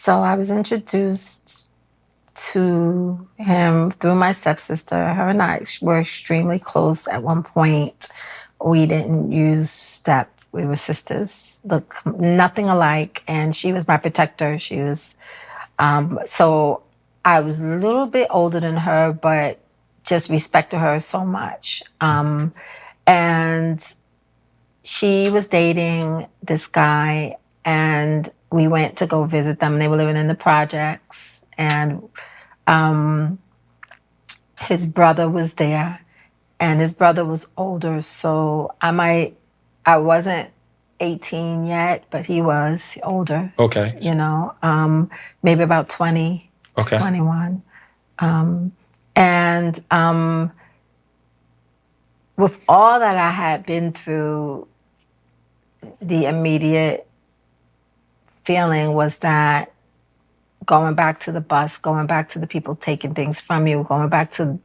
So I was introduced to him through my stepsister. Her and I were extremely close at one point. We didn't use step. We were sisters. Look, nothing alike. And she was my protector. She was, so I was a little bit older than her, but just respected her so much. And she was dating this guy, and we went to go visit them. They were living in the projects, and his brother was there, and his brother was older. So I wasn't 18 yet, but he was older. Okay. Maybe about 20, Okay. 21. And with all that I had been through, the immediate feeling was that going back to the bus, going back to the people taking things from you, going back to,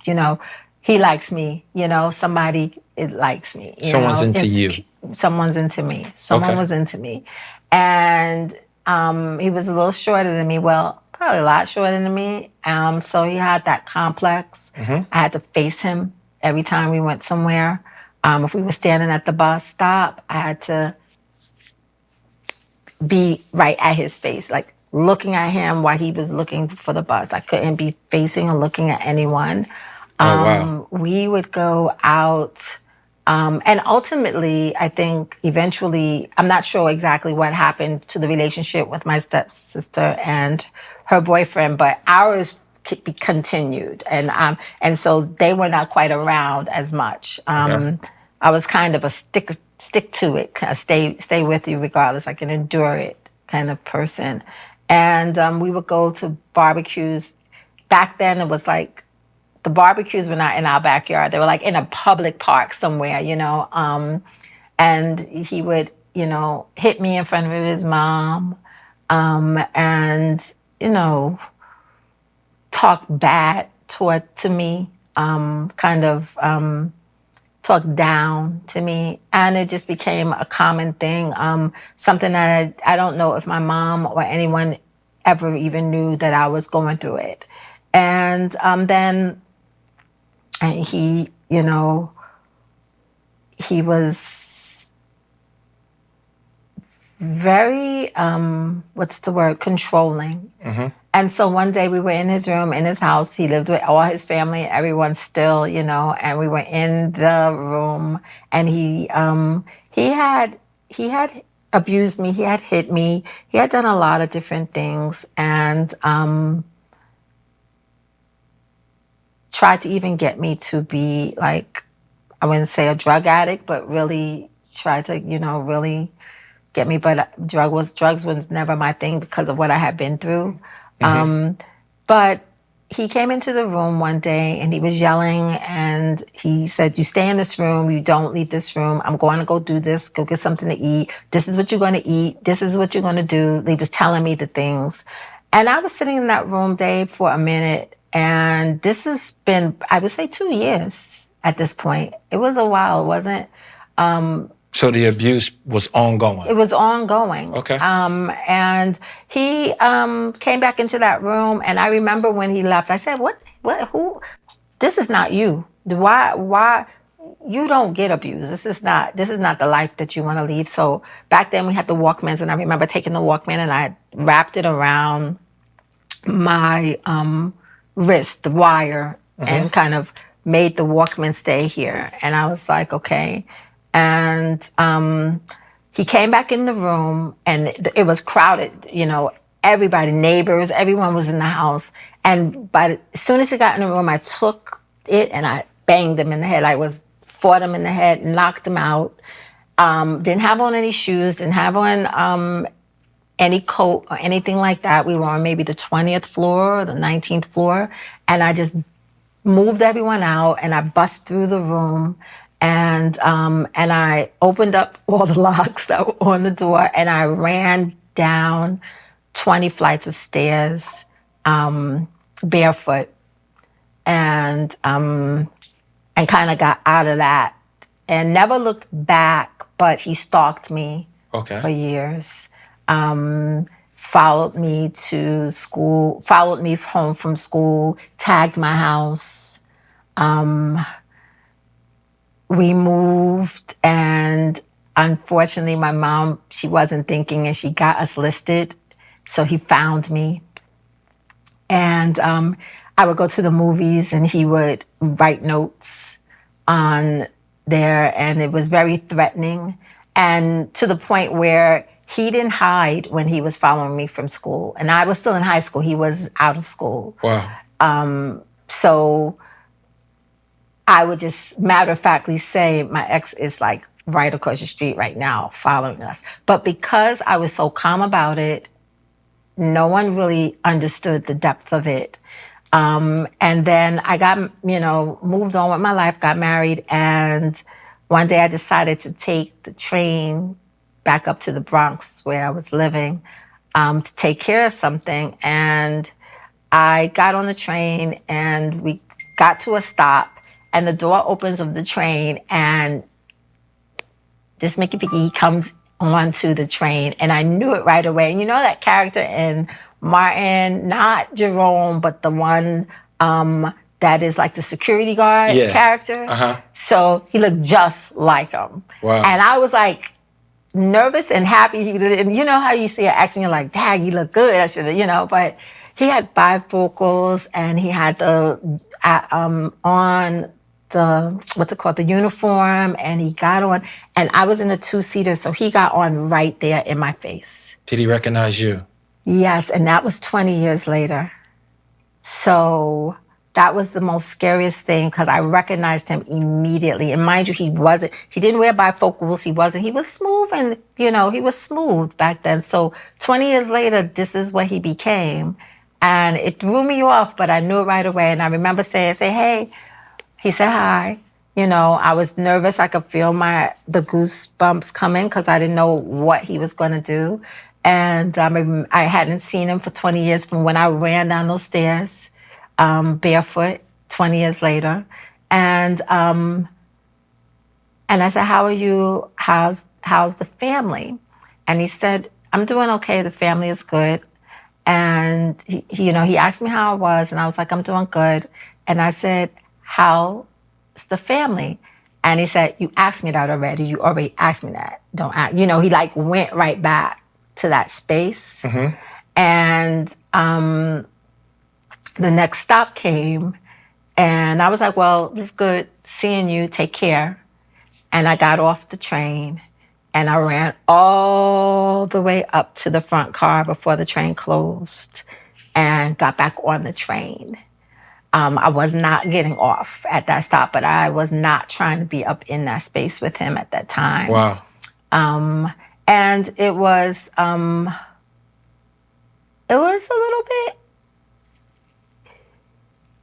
he likes me, somebody, it likes me. Someone's into you. Someone's into me. Someone was into me. And he was a little shorter than me. Well, probably a lot shorter than me. So he had that complex. I had to face him every time we went somewhere. If we were standing at the bus stop, I had to be right at his face, like looking at him while he was looking for the bus. I couldn't be facing or looking at anyone. Wow. We would go out, and ultimately, I think eventually, I'm not sure exactly what happened to the relationship with my stepsister and her boyfriend, but ours continued, and so they were not quite around as much. I was kind of a stick to it, kind of stay with you regardless. I can endure it kind of person. And we would go to barbecues. Back then, it was like the barbecues were not in our backyard. They were like in a public park somewhere, and he would, hit me in front of his mom, and, talk bad to me, talk down to me. And it just became a common thing, something that I don't know if my mom or anyone ever even knew that I was going through it. And then he, he was very, controlling. And so one day we were in his room, in his house. He lived with all his family, everyone still, and we were in the room, and he had abused me. He had hit me. He had done a lot of different things, and tried to even get me to be like, I wouldn't say a drug addict, but really tried to, really get me. But drugs was never my thing because of what I had been through. But he came into the room one day and he was yelling, and he said, "You stay in this room. You don't leave this room. I'm going to go do this, go get something to eat. This is what you're going to eat. This is what you're going to do." He was telling me the things. And I was sitting in that room, Dave, for a minute. And this has been, I would say, 2 years at this point. It was a while. It wasn't. So the abuse was ongoing? It was ongoing. Okay. And he came back into that room, and I remember when he left, I said, who? This is not you. Why? You don't get abused. This is not the life that you want to leave. So back then we had the Walkmans, and I remember taking the Walkman and I wrapped it around my wrist, the wire, and kind of made the Walkman stay here. And I was like, okay. And he came back in the room, and it was crowded, everybody, neighbors, everyone was in the house. And as soon as he got in the room, I took it and I banged him in the head. Fought him in the head, knocked him out. Didn't have on any shoes, didn't have on any coat or anything like that. We were on maybe the 20th floor or the 19th floor. And I just moved everyone out, and I bust through the room. And I opened up all the locks that were on the door, and I ran down 20 flights of stairs, barefoot, and kind of got out of that and never looked back. But he stalked me for years. followed me to school, followed me home from school, tagged my house. We moved, and unfortunately, my mom, she wasn't thinking, and she got us listed. So he found me. And I would go to the movies, and he would write notes on there, and it was very threatening. And to the point where he didn't hide when he was following me from school. And I was still in high school. He was out of school. Wow. So I would just matter-of-factly say, my ex is like right across the street right now following us. But because I was so calm about it, no one really understood the depth of it. And then I got, moved on with my life, got married, and one day I decided to take the train back up to the Bronx where I was living to take care of something. And I got on the train, and we got to a stop, and the door opens of the train, and this Mickey Picky comes onto the train, and I knew it right away. And you know that character in Martin, not Jerome, but the one that is like the security guard character. Uh-huh. So he looked just like him. Wow. And I was like nervous and happy. And you know how you see an actor and you're like, dang, he looked good. I should have, but he had bifocals, and he had the on the, what's it called, the uniform, and he got on, and I was in a two-seater, so he got on right there in my face. Did he recognize you? Yes, and that was 20 years later. So that was the most scariest thing, because I recognized him immediately. And mind you, he didn't wear bifocals, he was smooth, and he was smooth back then. So 20 years later, this is what he became. And it threw me off, but I knew it right away. And I remember saying, hey. He said hi. I was nervous. I could feel the goosebumps coming because I didn't know what he was going to do. And I hadn't seen him for 20 years from when I ran down those stairs barefoot 20 years later. And I said, how are you? How's the family? And he said, I'm doing okay. The family is good. And he asked me how I was, and I was like, I'm doing good. And I said, how's the family? And he said, you asked me that already. You already asked me that. Don't ask. He like went right back to that space. Mm-hmm. And the next stop came, and I was like, well, it's good seeing you. Take care. And I got off the train, and I ran all the way up to the front car before the train closed, and got back on the train. I was not getting off at that stop, but I was not trying to be up in that space with him at that time. Wow. And it was a little bit,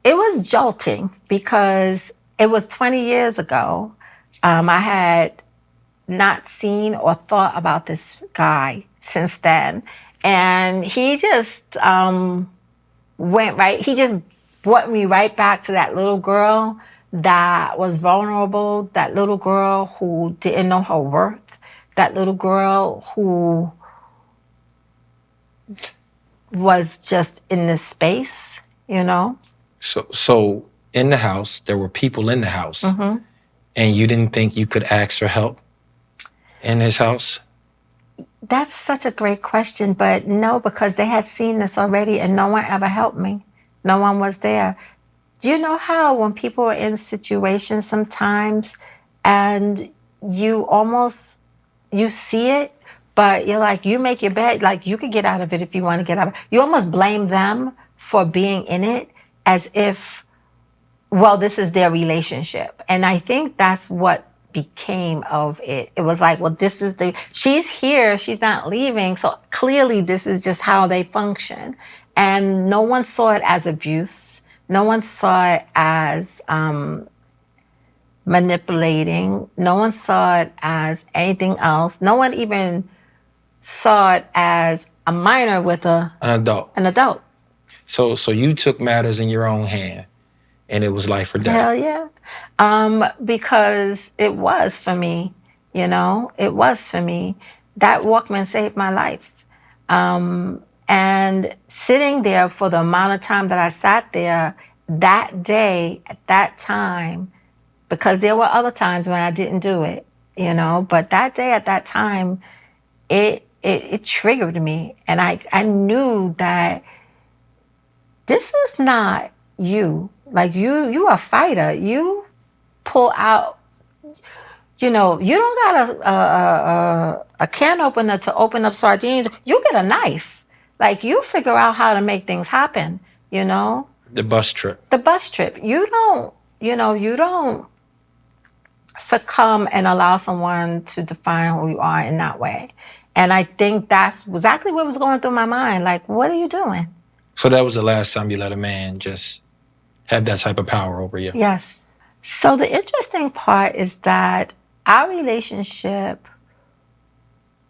it was jolting, because it was 20 years ago. I had not seen or thought about this guy since then. And he just he just brought me right back to that little girl that was vulnerable, that little girl who didn't know her worth, that little girl who was just in this space, So in the house, there were people in the house, Mm-hmm. and you didn't think you could ask for help in his house? That's such a great question, but no, because they had seen this already, and no one ever helped me. No one was there. Do you know how when people are in situations sometimes and you see it, but you're like, you make your bed, like you could get out of it if you want to get out of it. You almost blame them for being in it as if, well, this is their relationship. And I think that's what became of it. It was like, well, she's here, she's not leaving. So clearly this is just how they function. And no one saw it as abuse. No one saw it as manipulating. No one saw it as anything else. No one even saw it as a minor with An adult. an adult. So you took matters in your own hand, and it was life or death. Hell yeah. Because it was for me, it was for me. That Walkman saved my life. And sitting there for the amount of time that I sat there that day, at that time, because there were other times when I didn't do it, but that day at that time, it triggered me. And I knew that this is not you. Like you a fighter. You pull out, you don't got a can opener to open up sardines. You get a knife. Like you figure out how to make things happen, The bus trip. The bus trip. You don't succumb and allow someone to define who you are in that way. And I think that's exactly what was going through my mind. Like, what are you doing? So that was the last time you let a man just have that type of power over you? Yes. So the interesting part is that our relationship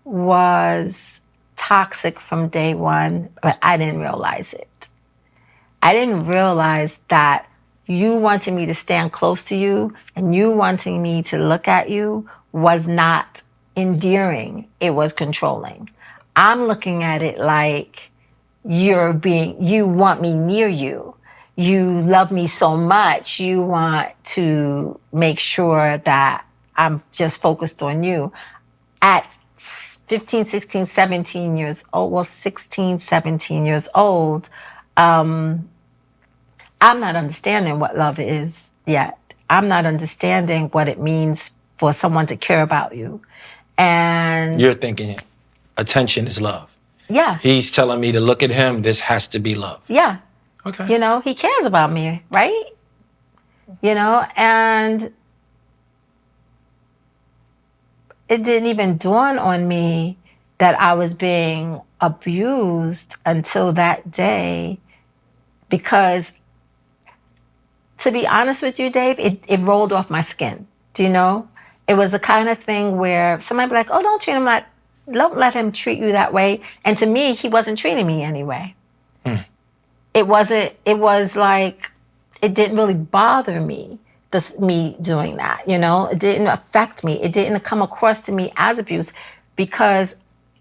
was toxic from day one, but I didn't realize it. I didn't realize that you wanting me to stand close to you and you wanting me to look at you was not endearing. It was controlling. I'm looking at it like you want me near you. You love me so much. You want to make sure that I'm just focused on you. At 15, 16, 17 years old, 16, 17 years old, I'm not understanding what love is yet. I'm not understanding what it means for someone to care about you. And you're thinking attention is love. Yeah. He's telling me to look at him. This has to be love. Yeah. Okay. He cares about me, right? And it didn't even dawn on me that I was being abused until that day, because to be honest with you, Dave, it rolled off my skin. Do you know? It was the kind of thing where somebody would be like, oh, don't let him treat you that way. And to me, he wasn't treating me anyway. It was like, it didn't really bother me, me doing that, It didn't affect me. It didn't come across to me as abuse, because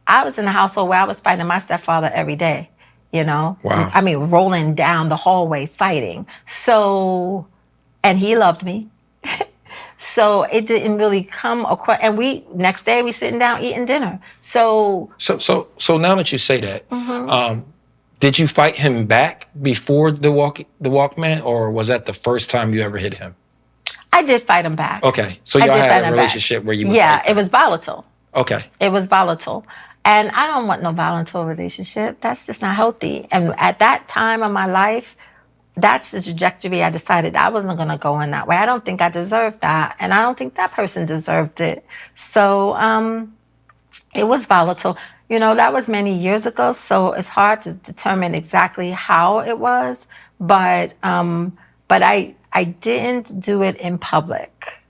I was in a household where I was fighting my stepfather every day, Wow. I mean, rolling down the hallway fighting. So, and he loved me. So it didn't really come across. And next day we sitting down eating dinner. So now that you say that, did you fight him back before the Walkman, or was that the first time you ever hit him? I did fight him back. Okay, so y'all had a relationship where you would fight back. It was volatile. Okay. It was volatile. And I don't want no volatile relationship. That's just not healthy. And at that time of my life, that's the trajectory I decided I wasn't going to go in that way. I don't think I deserved that. And I don't think that person deserved it. So it was volatile. That was many years ago, so it's hard to determine exactly how it was. But I didn't do it in public.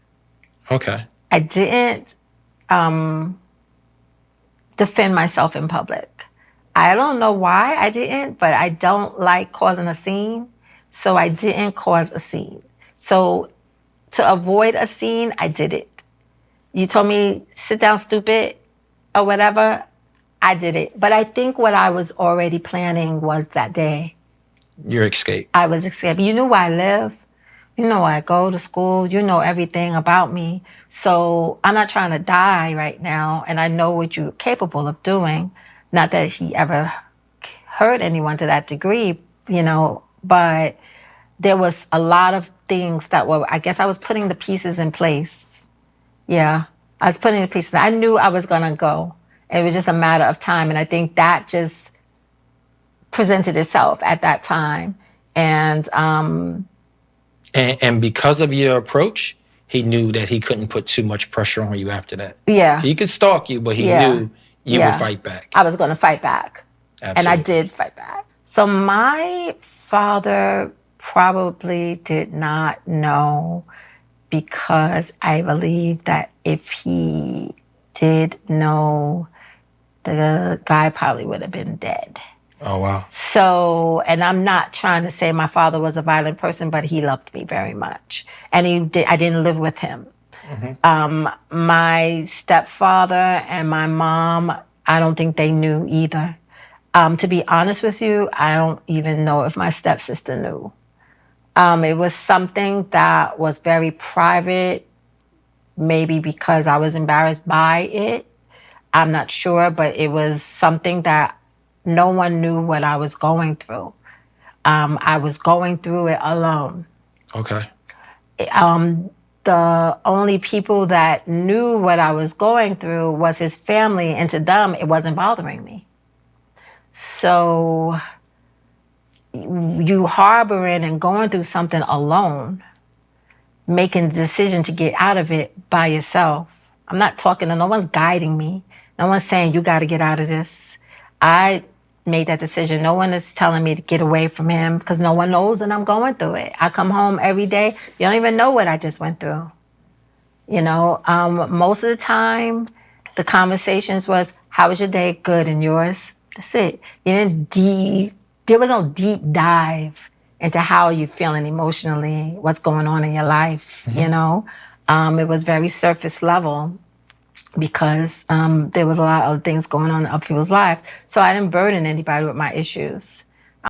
Okay. I didn't defend myself in public. I don't know why I didn't, but I don't like causing a scene. So I didn't cause a scene. So to avoid a scene, I did it. You told me, sit down, stupid, or whatever, I did it. But I think what I was already planning was that day. Your escape. I was escaping. You knew where I live. You know where I go to school. You know everything about me. So I'm not trying to die right now. And I know what you're capable of doing. Not that he ever hurt anyone to that degree, but there was a lot of things that I guess I was putting the pieces in place. Yeah, I was putting the pieces. I knew I was going to go. It was just a matter of time. And I think that just presented itself at that time. And because of your approach, he knew that he couldn't put too much pressure on you after that. Yeah. He could stalk you, but he knew you would fight back. I was going to fight back. Absolutely. And I did fight back. So my father probably did not know, because I believe that if he did know, the guy probably would have been dead. Oh, wow. So, and I'm not trying to say my father was a violent person, but he loved me very much. And I didn't live with him. My stepfather and my mom, I don't think they knew either. To be honest with you, I don't even know if my stepsister knew. It was something that was very private, maybe because I was embarrassed by it. I'm not sure, but it was something that no one knew what I was going through. I was going through it alone. Okay. The only people that knew what I was going through was his family, and to them, it wasn't bothering me. So you harboring and going through something alone, making the decision to get out of it by yourself. I'm not talking to no one's guiding me. No one's saying you got to get out of this. I made that decision. No one is telling me to get away from him because no one knows that I'm going through it. I come home every day. You don't even know what I just went through. You know, most of the time, the conversations was, how was your day? Good. And yours? That's it. You didn't there was no deep dive into how you're feeling emotionally, what's going on in your life, you know? It was very surface level because there was a lot of things going on in other people's lives. So I didn't burden anybody with my issues.